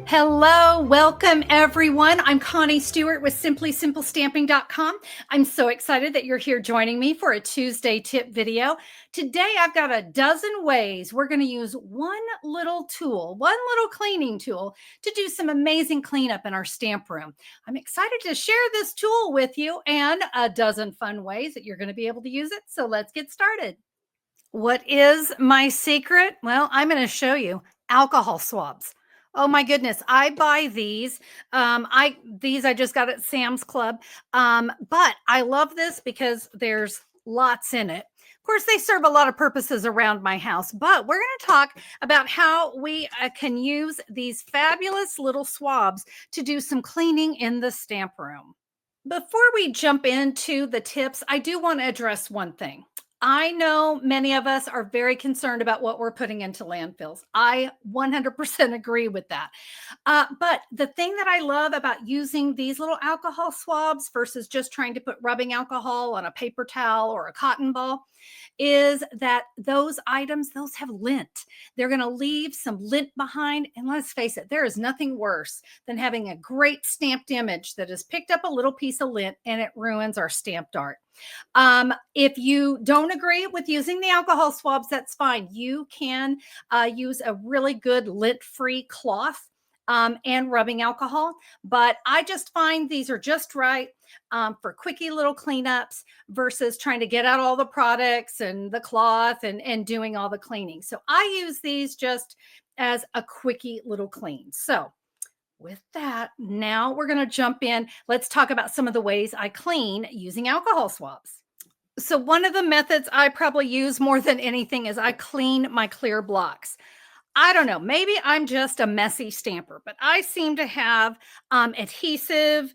Hello, welcome everyone. I'm Connie Stewart with simplysimplestamping.com. I'm so excited that you're here joining me for a Tuesday tip video. Today I've got a dozen ways we're going to use one little tool, one little cleaning tool to do some amazing cleanup in our stamp room. I'm excited to share this tool with you and a dozen fun ways that you're going to be able to use it. So let's get started. What is my secret? Well, I'm going to show you alcohol swabs. Oh my goodness, I buy these. I just got at Sam's Club. But I love this because there's lots in it. Of course, they serve a lot of purposes around my house, but we're going to talk about how we can use these fabulous little swabs to do some cleaning in the stamp room. Before we jump into the tips, I do want to address one thing. I know many of us are very concerned about what we're putting into landfills. I 100% agree with that. But the thing that I love about using these little alcohol swabs versus just trying to put rubbing alcohol on a paper towel or a cotton ball is that those items, those have lint. They're going to leave some lint behind. And let's face it, there is nothing worse than having a great stamped image that has picked up a little piece of lint and it ruins our stamped art. If you don't agree with using the alcohol swabs, that's fine. You can use a really good lint-free cloth and rubbing alcohol. But I just find these are just right for quickie little cleanups versus trying to get out all the products and the cloth and doing all the cleaning. So I use these just as a quickie little clean. So with that, now we're going to jump in. Let's talk about some of the ways I clean using alcohol swabs. So one of the methods I probably use more than anything is I clean my clear blocks. I don't know, maybe I'm just a messy stamper, but I seem to have adhesive,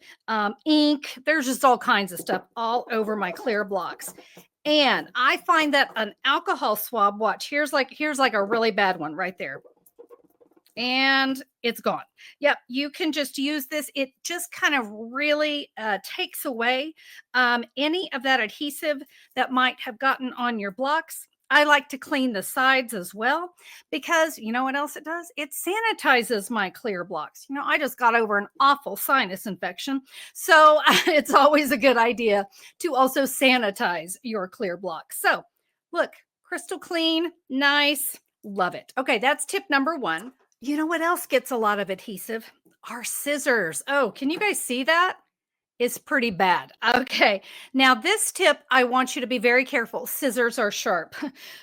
ink. There's just all kinds of stuff all over my clear blocks. And I find that an alcohol swab, watch, here's like a really bad one right there. And it's gone. Yep, you can just use this. It just kind of really takes away any of that adhesive that might have gotten on your blocks. I like to clean the sides as well because you know what else it does? It sanitizes my clear blocks. You know, I just got over an awful sinus infection. So it's always a good idea to also sanitize your clear blocks. So look, crystal clean, nice, love it. Okay, that's tip number one. You know what else gets a lot of adhesive? Our scissors. Oh, can you guys see that? It's pretty bad. Okay. Now this tip, I want you to be very careful. Scissors are sharp.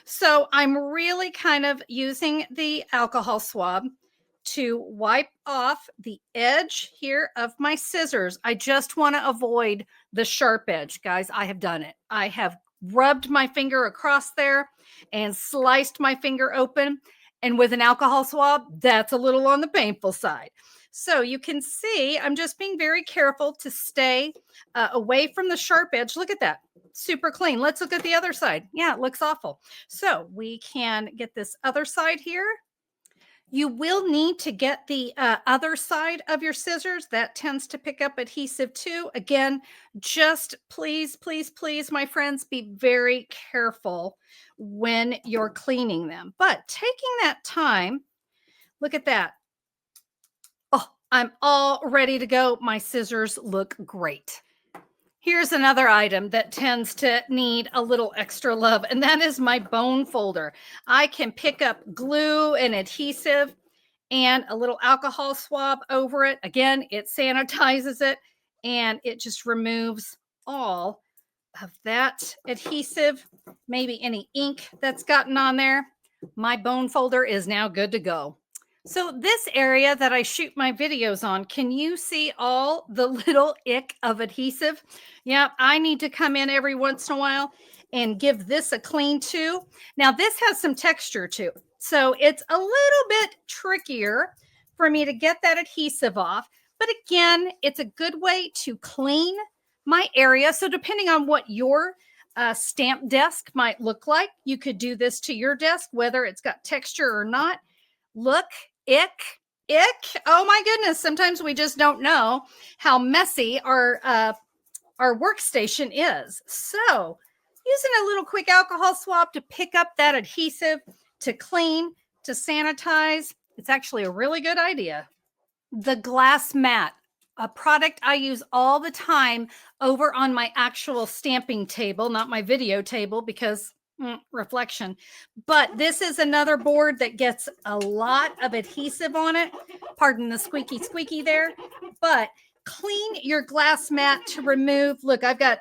So I'm really kind of using the alcohol swab to wipe off the edge here of my scissors. I just want to avoid the sharp edge. Guys, I have done it. I have rubbed my finger across there and sliced my finger open. And with an alcohol swab, that's a little on the painful side. So you can see I'm just being very careful to stay away from the sharp edge. Look at that. Super clean. Let's look at the other side. Yeah, it looks awful. So we can get this other side here. You will need to get the other side of your scissors. That tends to pick up adhesive too. Again, just please, please, please, my friends, be very careful when you're cleaning them. But taking that time, look at that. Oh, I'm all ready to go. My scissors look great. Here's another item that tends to need a little extra love, and that is my bone folder. I can pick up glue and adhesive and a little alcohol swab over it. Again, it sanitizes it and it just removes all of that adhesive, maybe any ink that's gotten on there. My bone folder is now good to go. So this area that I shoot my videos on, can you see all the little ick of adhesive? Yeah, I need to come in every once in a while and give this a clean too. Now this has some texture too. So it's a little bit trickier for me to get that adhesive off. But again, it's a good way to clean my area. So depending on what your stamp desk might look like, you could do this to your desk, whether it's got texture or not. Look, ick. Oh my goodness. Sometimes we just don't know how messy our workstation is. So using a little quick alcohol swab to pick up that adhesive, to clean, to sanitize, it's actually a really good idea. the glass mat, a product I use all the time over on my actual stamping table, not my video table because reflection. But this is another board that gets a lot of adhesive on it. Pardon the squeaky squeaky there. But clean your glass mat to remove. Look, I've got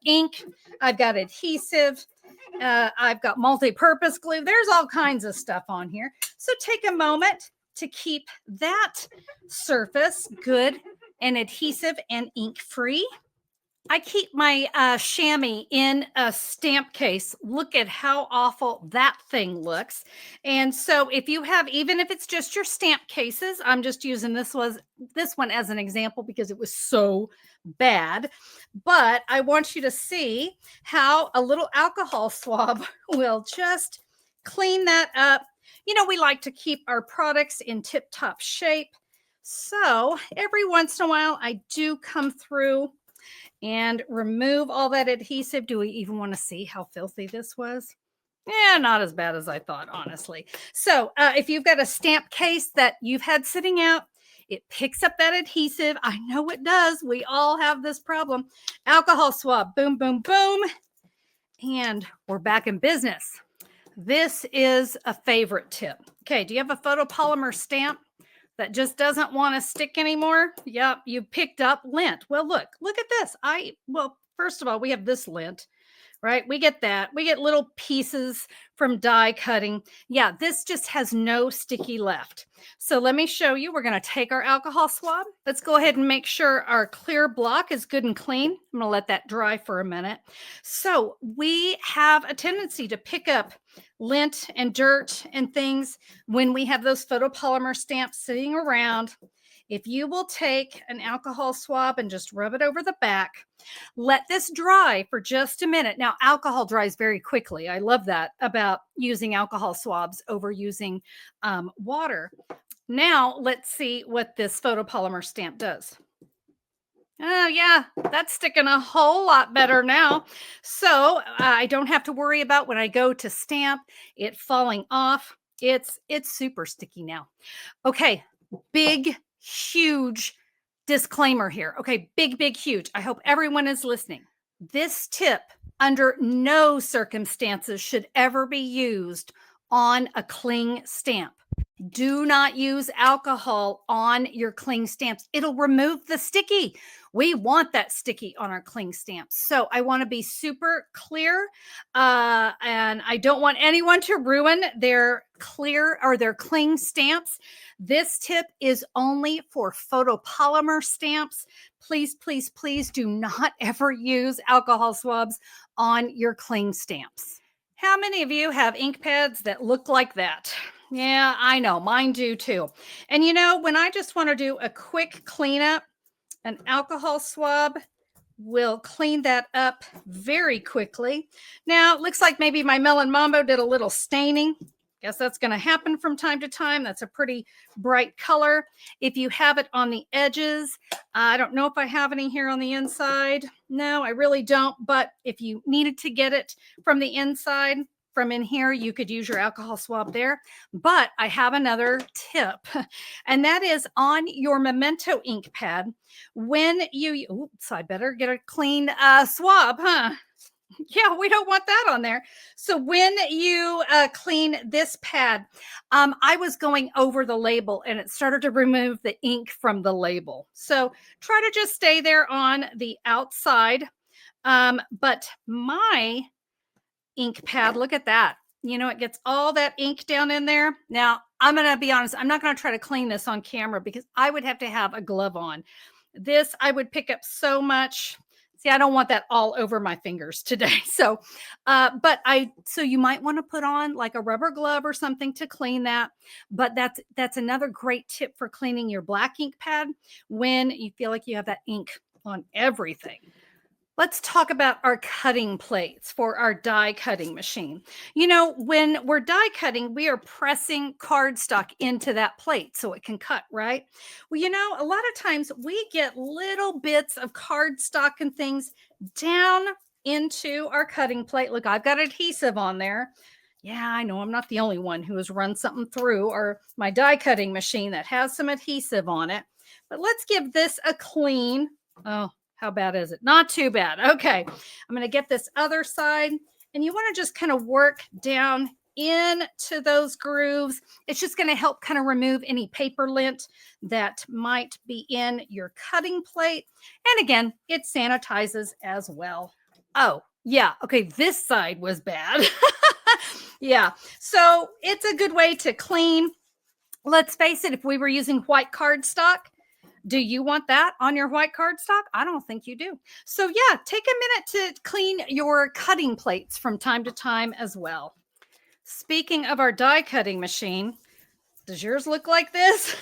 ink, I've got adhesive, I've got multi-purpose glue. There's all kinds of stuff on here. So take a moment to keep that surface good and adhesive and ink free. I keep my chamois in a stamp case. Look at how awful that thing looks. And so if you have, even if it's just your stamp cases, I'm just using this one as an example because it was so bad. But I want you to see how a little alcohol swab will just clean that up. You know, we like to keep our products in tip-top shape. So every once in a while, I do come through and remove all that adhesive. Do we even want to see how filthy this was? Yeah, not as bad as I thought, honestly. So if you've got a stamp case that you've had sitting out, it picks up that adhesive. I know it does. We all have this problem. Alcohol swab, boom, boom, boom. And we're back in business. This is a favorite tip. Okay, do you have a photopolymer stamp that just doesn't want to stick anymore? Yep, you picked up lint. Well, look at this. Well, first of all, we have this lint, right? We get that. We get little pieces from die cutting. Yeah, this just has no sticky left. So let me show you. We're going to take our alcohol swab. Let's go ahead and make sure our clear block is good and clean. I'm going to let that dry for a minute. So we have a tendency to pick up lint and dirt and things when we have those photopolymer stamps sitting around. If you will take an alcohol swab and just rub it over the back, let this dry for just a minute. Now, alcohol dries very quickly. I love that about using alcohol swabs over using water. Now, let's see what this photopolymer stamp does. Oh, yeah, that's sticking a whole lot better now. So I don't have to worry about when I go to stamp it falling off. It's super sticky now. Okay, big, huge disclaimer here. Okay, big, huge. I hope everyone is listening. This tip under no circumstances should ever be used on a cling stamp. Do not use alcohol on your cling stamps. It'll remove the sticky. We want that sticky on our cling stamps. So I want to be super clear, and I don't want anyone to ruin their clear or their cling stamps. This tip is only for photopolymer stamps. Please, please, please do not ever use alcohol swabs on your cling stamps. How many of you have ink pads that look like that? Yeah, I know. Mine do too. And you know, when I just want to do a quick cleanup, an alcohol swab will clean that up very quickly. Now, it looks like maybe my melon mambo did a little staining. Guess that's going to happen from time to time. That's a pretty bright color. If you have it on the edges, I don't know if I have any here on the inside. No, I really don't. But if you needed to get it from the inside, from in here, you could use your alcohol swab there. But I have another tip, and that is on your Memento ink pad. When you, oops, I better get a clean swab, huh? Yeah, we don't want that on there. So when you clean this pad, I was going over the label and it started to remove the ink from the label. So try to just stay there on the outside. But my ink pad, look at that. You know, it gets all that ink down in there. Now, I'm going to be honest. I'm not going to try to clean this on camera because I would have to have a glove on. This, I would pick up so much. See, I don't want that all over my fingers today. So, so you might want to put on like a rubber glove or something to clean that. But that's another great tip for cleaning your black ink pad when you feel like you have that ink on everything. Let's talk about our cutting plates for our die cutting machine. You know, when we're die cutting, we are pressing cardstock into that plate so it can cut, right? Well, you know, a lot of times we get little bits of cardstock and things down into our cutting plate. Look, I've got adhesive on there. Yeah, I know I'm not the only one who has run something through or my die cutting machine that has some adhesive on it. But let's give this a clean. Oh, how bad is it? Not too bad. Okay. I'm going to get this other side, and you want to just kind of work down into those grooves. It's just going to help kind of remove any paper lint that might be in your cutting plate. And again, it sanitizes as well. Oh, yeah. Okay. This side was bad. Yeah. So it's a good way to clean. Let's face it, if we were using white cardstock, do you want that on your white cardstock? I don't think you do. So yeah, take a minute to clean your cutting plates from time to time as well. Speaking of our die cutting machine, does yours look like this?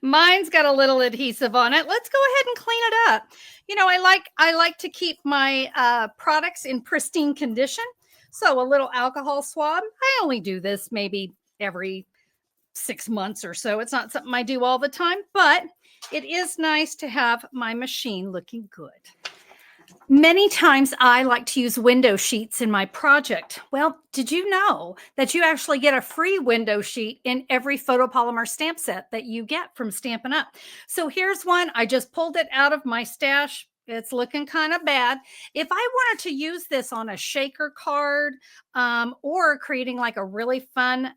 Mine's got a little adhesive on it. Let's go ahead and clean it up. You know, I like to keep my products in pristine condition. So a little alcohol swab. I only do this maybe every 6 months or so. It's not something I do all the time, but it is nice to have my machine looking good. Many times I like to use window sheets in my project. Well, did you know that you actually get a free window sheet in every photopolymer stamp set that you get from Stampin' Up? So here's one. I just pulled it out of my stash. It's looking kind of bad. If I wanted to use this on a shaker card or creating like a really fun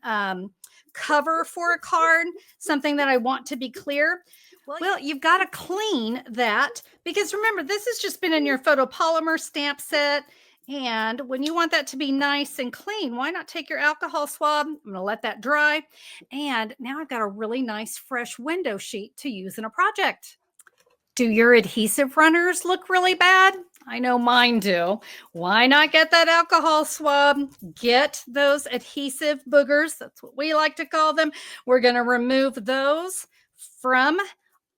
cover for a card, something that I want to be clear, well, you've got to clean that, because remember, this has just been in your photopolymer stamp set. And when you want that to be nice and clean, why not take your alcohol swab? I'm going to let that dry. And now I've got a really nice fresh window sheet to use in a project. Do your adhesive runners look really bad? I know mine do. Why not get that alcohol swab? Get those adhesive boogers. That's what we like to call them. We're going to remove those from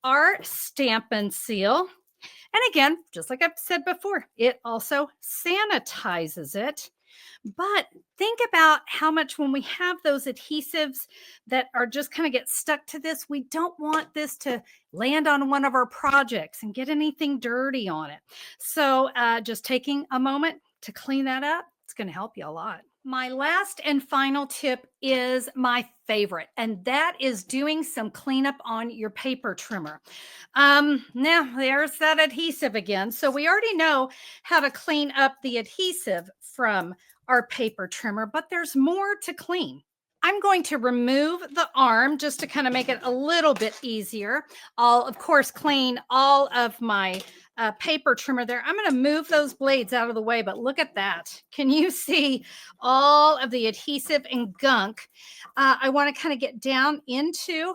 our Stampin' Seal. And again, just like I've said before, it also sanitizes it. But think about how much when we have those adhesives that are just kind of get stuck to this, we don't want this to land on one of our projects and get anything dirty on it. So just taking a moment to clean that up, it's going to help you a lot. My last and final tip is my favorite, and that is doing some cleanup on your paper trimmer. Now there's that adhesive again. So we already know how to clean up the adhesive from our paper trimmer, but there's more to clean. I'm going to remove the arm just to kind of make it a little bit easier. I'll, of course, clean all of my paper trimmer there. I'm going to move those blades out of the way, but look at that. Can you see all of the adhesive and gunk? I want to kind of get down into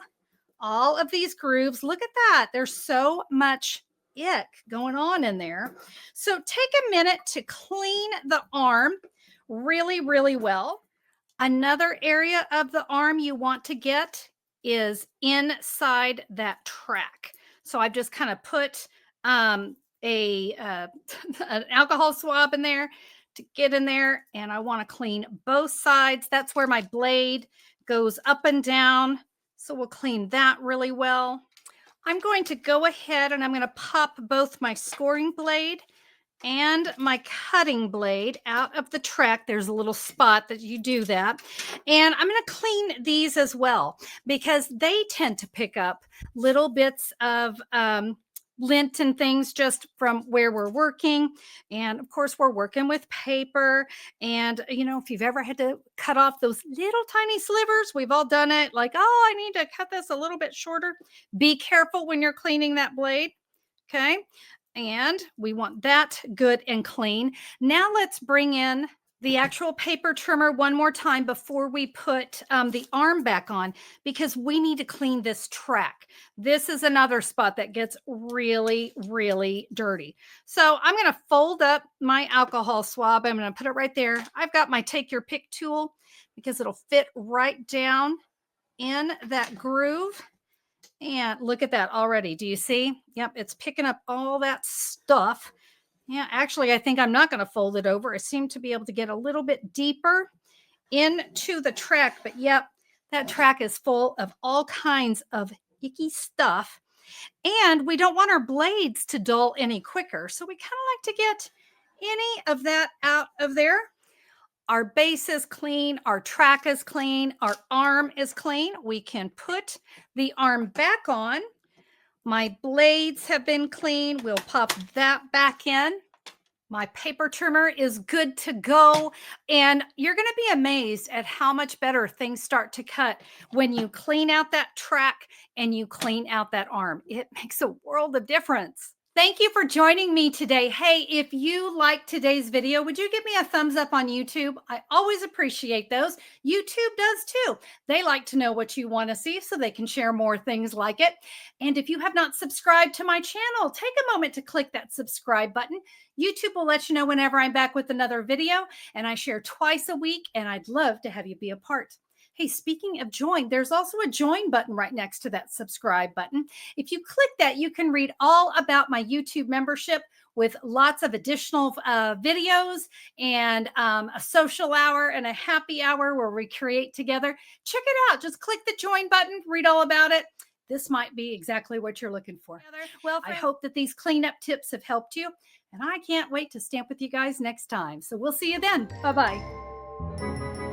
all of these grooves. Look at that. There's so much ick going on in there. So take a minute to clean the arm really, really well. Another area of the arm you want to get is inside that track. So I've just kind of put an alcohol swab in there to get in there, and I want to clean both sides. That's where my blade goes up and down. So we'll clean that really well. I'm going to go ahead and I'm going to pop both my scoring blade and my cutting blade out of the track. There's a little spot that you do that. And I'm going to clean these as well, because they tend to pick up little bits of lint and things just from where we're working. And of course, we're working with paper. And, you know, if you've ever had to cut off those little tiny slivers, we've all done it. Like, oh, I need to cut this a little bit shorter. Be careful when you're cleaning that blade. Okay. And we want that good and clean. Now let's bring in the actual paper trimmer one more time before we put the arm back on, because we need to clean this track. This is another spot that gets really, really dirty. So I'm going to fold up my alcohol swab. I'm going to put it right there. I've got my take your pick tool because it'll fit right down in that groove. And look at that already. Do you see? Yep, it's picking up all that stuff. Yeah, actually, I think I'm not going to fold it over. I seem to be able to get a little bit deeper into the track. But yep, that track is full of all kinds of icky stuff. And we don't want our blades to dull any quicker. So we kind of like to get any of that out of there. Our base is clean, our track is clean, our arm is clean. We can put the arm back on. My blades have been cleaned. We'll pop that back in. My paper trimmer is good to go. And you're going to be amazed at how much better things start to cut when you clean out that track and you clean out that arm. It makes a world of difference. Thank you for joining me today. Hey, if you like today's video, would you give me a thumbs up on YouTube? I always appreciate those. YouTube does too. They like to know what you want to see so they can share more things like it. And if you have not subscribed to my channel, take a moment to click that subscribe button. YouTube will let you know whenever I'm back with another video, and I share twice a week, and I'd love to have you be a part. Hey, speaking of join, there's also a join button right next to that subscribe button. If you click that, you can read all about my YouTube membership with lots of additional videos and a social hour and a happy hour where we create together. Check it out. Just click the join button, read all about it. This might be exactly what you're looking for. Well, I hope that these cleanup tips have helped you, and I can't wait to stamp with you guys next time. So we'll see you then. Bye-bye.